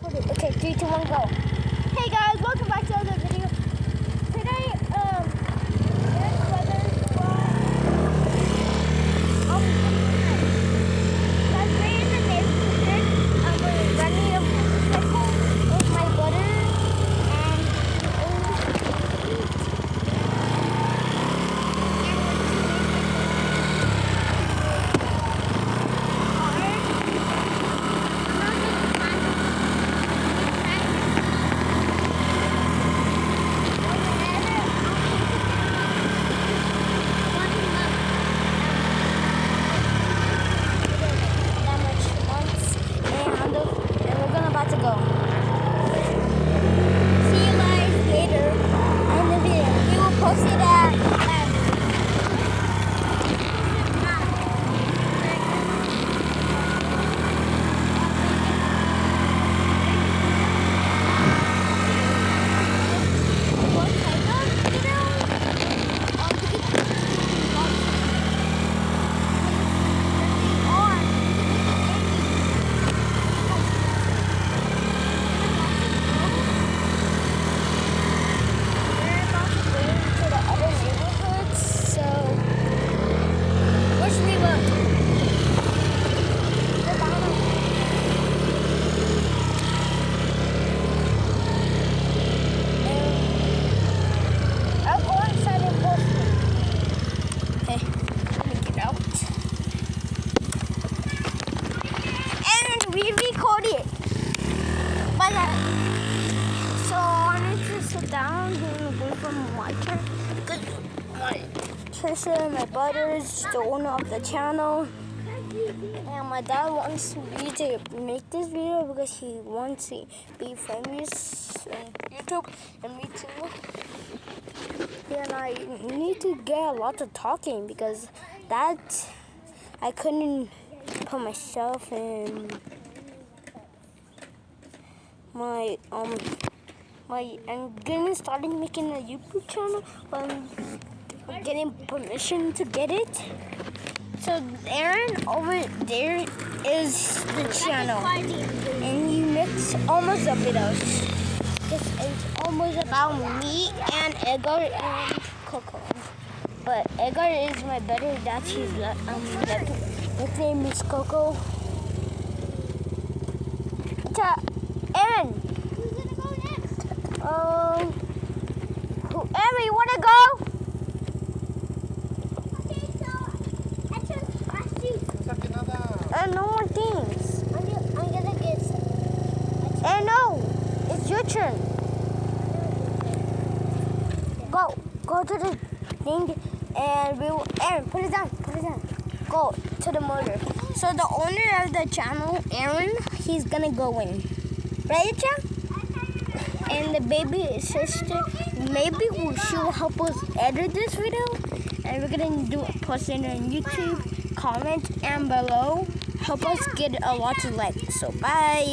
Okay, 3, 2, 1, go. Hey guys, welcome back to another video. Today, Aaron's brothers guys, we're in the neighborhood. We're running a motorcycle with my brother and to go. See you guys later in the video. We will post it at so I wanted to sit down and go from my church because my sister, my brother's the owner of the channel, and my dad wants me to make this video because he wants to be famous on YouTube, and me too. And I need to get a lot of talking because that I couldn't put myself in I'm gonna start making a YouTube channel, but I'm getting permission to get it. So Aaron over there is the channel, and he makes almost the videos. It's almost about me and Edgar and Coco. But Edgar is my better dad. His name is Coco. Aaron. Who's gonna go next? Whoever you wanna go? Okay, so I just asked you. No more things. I'm gonna get some. No, it's your turn. Go to the thing, and we will. Aaron, put it down. Go to the motor. So the owner of the channel, Aaron, he's gonna go in. Right, Chan? And the baby sister, maybe she will help us edit this video, and we're gonna post it on YouTube. Comment and below, help us get a lot of likes. So bye.